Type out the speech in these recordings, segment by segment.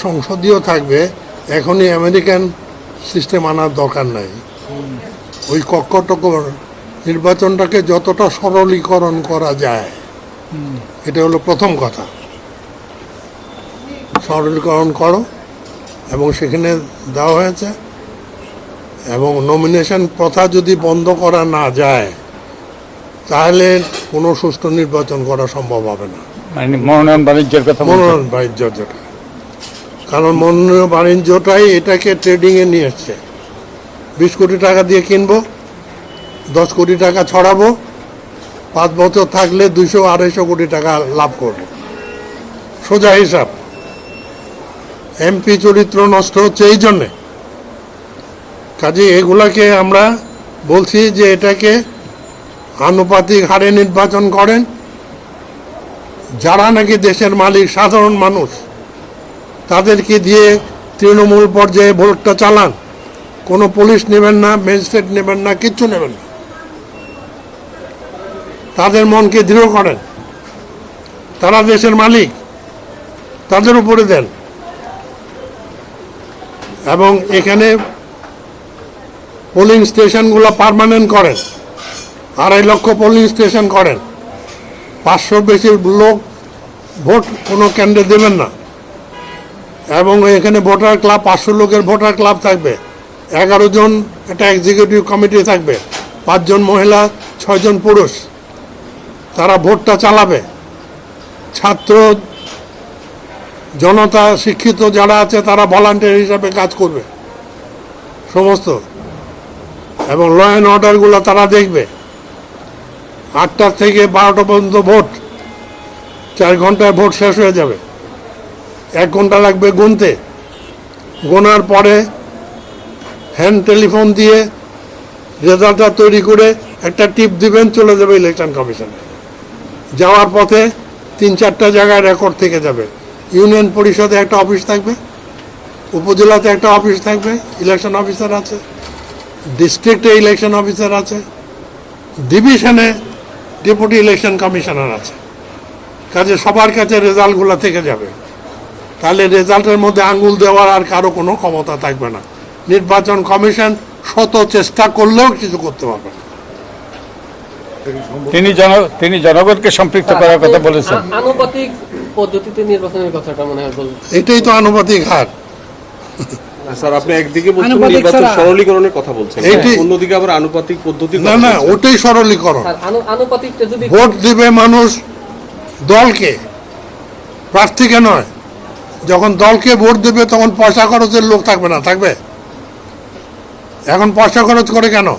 সংসদীয় থাকবে, এখনই আমেরিকান সিস্টেম আনার দরকার নাই। ওই কক্কটকর নির্বাচনটাকে যতটা সরলীকরণ করা যায়, এটা হলো প্রথম কথা। সরলীকরণ করো, এবং সেখানে দেওয়া হয়েছে। এবং নমিনেশন প্রথা যদি বন্ধ করা না যায়, তাহলে কোনো সুষ্ঠু নির্বাচন করা সম্ভব হবে না। মানে মনোনয়ন বাণিজ্যের কথা, মনোনয়ন বাণিজ্য যেটা, কারণ মনোনয়ন বাণিজ্যটাই এটাকে ট্রেডিংয়ে নিয়ে এসছে। 20 কোটি টাকা দিয়ে কিনবো, 10 কোটি টাকা ছড়াবো, 5 বছর থাকলে 200-250 কোটি টাকা লাভ করবো। সোজা হিসাব। এমপি চরিত্র নষ্ট হচ্ছে এই জন্যে। কাজে এগুলাকে আমরা বলছি যে এটাকে আনুপাতিক হারে নির্বাচন করেন। যারা নাকি দেশের মালিক, সাধারণ মানুষ, তাদেরকে দিয়ে তৃণমূল পর্যায়ে ভোটটা চালান। কোনো পুলিশ নেবেন না, ম্যাজিস্ট্রেট নেবেন না, কিচ্ছু নেবেন না। তাদের মনকে দৃঢ় করেন, তারা দেশের মালিক, তাদের উপরে দেন। এবং এখানে পোলিং স্টেশনগুলো পার্মানেন্ট করেন, 2.5 লক্ষ পোলিং স্টেশন করেন। 500 বেশি লোক ভোট কোনো কেন্দ্রে দেবেন না। এবং এখানে ভোটার ক্লাব, 500 লোকের ভোটার ক্লাব থাকবে। 11 জন একটা এক্সিকিউটিভ কমিটি থাকবে, 5 জন মহিলা, 6 জন পুরুষ। তারা ভোটটা চালাবে। ছাত্র জনতা, শিক্ষিত যারা আছে, তারা ভলান্টিয়ার হিসাবে কাজ করবে সমস্ত। এবং ল অ্যান্ড অর্ডারগুলো তারা দেখবে। 8টা থেকে 12টা পর্যন্ত ভোট, 4 ঘন্টায় ভোট শেষ হয়ে যাবে। 1 ঘন্টা লাগবে গুনতে। গোনার পরে হ্যান্ড টেলিফোন দিয়ে রেজাল্টটা তৈরি করে একটা টিপ দিবেন, চলে যাবে ইলেকশন কমিশনে। যাওয়ার পথে 3-4টা জায়গায় রেকর্ড থেকে যাবে। ইউনিয়ন পরিষদে একটা অফিস থাকবে, উপজেলাতে একটা অফিস থাকবে, ইলেকশন অফিসার আছে, ডিস্ট্রিক্টে ইলেকশন অফিসার আছে, ডিভিশনে ডেপুটি ইলেকশন কমিশনার আছে। কাজে সবার কাছে রেজাল্টগুলো থেকে যাবে। তাহলে রেজাল্টের মধ্যে আঙ্গুল দেওয়ার আর কারো কোনো ক্ষমতা থাকবে না। নির্বাচন কমিশন শত চেষ্টা করলেও কিছু করতে পারবে না। তিনি জনগণকে সম্পৃক্ত করার কথা বলেছেন। আনুপাতিক পদ্ধতিতে নির্বাচনের কথাটা মনে হয় বলছেন। এটাই তো আনুপাতিক হার। স্যার, আপনি একদিকে বলছেন নির্বাচন সরলীকরণের কথা বলছেন, অন্যদিকে আবার আনুপাতিক পদ্ধতি। না, ওটাই সরলীকরণ। আনুপাতিকটা যদি ভোট দিবে মানুষ দলকে, প্রার্থীকে নয়। যখন দলকে ভোট দেবে তখন পয়সা খরচের লোক থাকবে না, থাকবে? এখন পয়সা খরচ করে কেন?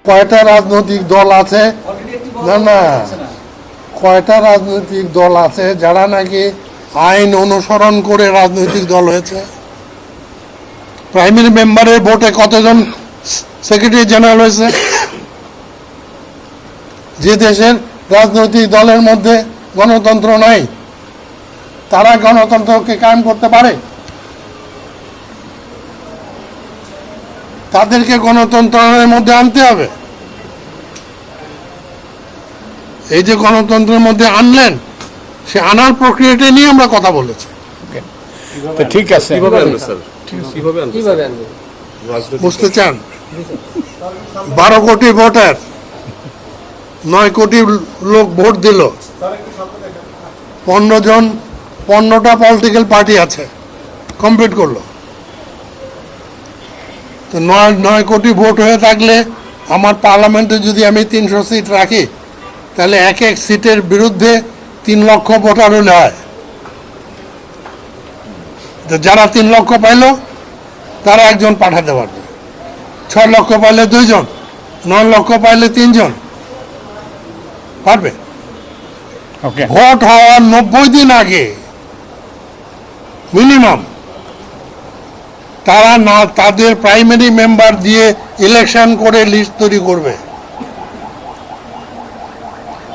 কয়টা রাজনৈতিক দল আছে, না, কয়টা রাজনৈতিক দল আছে যারা নাকি আইন অনুসরণ করে রাজনৈতিক দল হয়েছে? প্রাইমারি মেম্বারের ভোটে কতজন সেক্রেটারি জেনারেল হয়েছে? যে দেশের রাজনৈতিক দলের মধ্যে গণতন্ত্র নাই, তারা গণতন্ত্রকে কায়েম করতে পারে? তাদেরকে গণতন্ত্রের মধ্যে আনতে হবে। এই যে গণতন্ত্রের মধ্যে আনলেন, সে আনার প্রক্রিয়াটা নিয়ে আমরা কথা বলেছি। ঠিক আছে, বুঝতে চান? 12 কোটি ভোটার, 9 কোটি লোক ভোট দিল। 15টা পলিটিক্যাল পার্টি আছে, কমপ্লিট করলো। তো 9 কোটি ভোট হয়ে থাকলে আমার পার্লামেন্টে যদি আমি 300 সিট রাখি, তাহলে এক সিটের বিরুদ্ধে 3 লক্ষ ভোটার হলে হয়। যারা 3 লক্ষ পাইল তারা একজন পাঠাতে পারবে, 6 লক্ষ পাইলে 2 জন, 9 লক্ষ পাইলে 3 জন পারবে। ভোট হওয়ার 90 দিন আগে মিনিমাম তারা না তাদের প্রাইমারি মেম্বার দিয়ে ইলেকশন করে লিস্ট তৈরি করবে।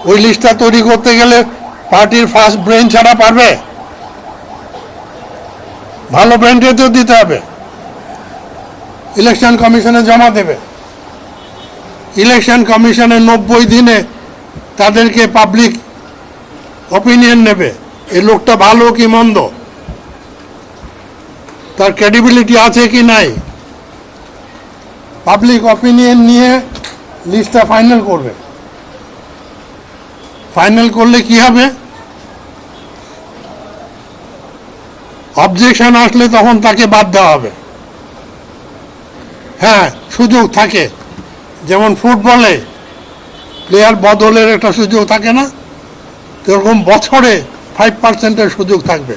ওই লিস্টটা তৈরি করতে গেলে পার্টির ফার্স্ট ব্রেন ছাড়া পারবে? ভালো ব্রেনকে তো দিতে হবে। ইলেকশন কমিশনে জমা দেবে। ইলেকশন কমিশনে 90 দিনে তাদেরকে পাবলিক অপিনিয়ন নেবে এই লোকটা ভালো কি মন্দ, তার ক্রেডিবিলিটি আছে কি নাই, পাবলিক অপিনিয়ন নিয়ে লিস্টটা ফাইনাল করবে। ফাইনাল করলে কি হবে, অবজেকশন আসলে তখন তাকে বাদ দেওয়া হবে। হ্যাঁ, সুযোগ থাকে, যেমন ফুটবলে প্লেয়ার বদলের একটা সুযোগ থাকে না, এরকম বছরে 5% সুযোগ থাকবে।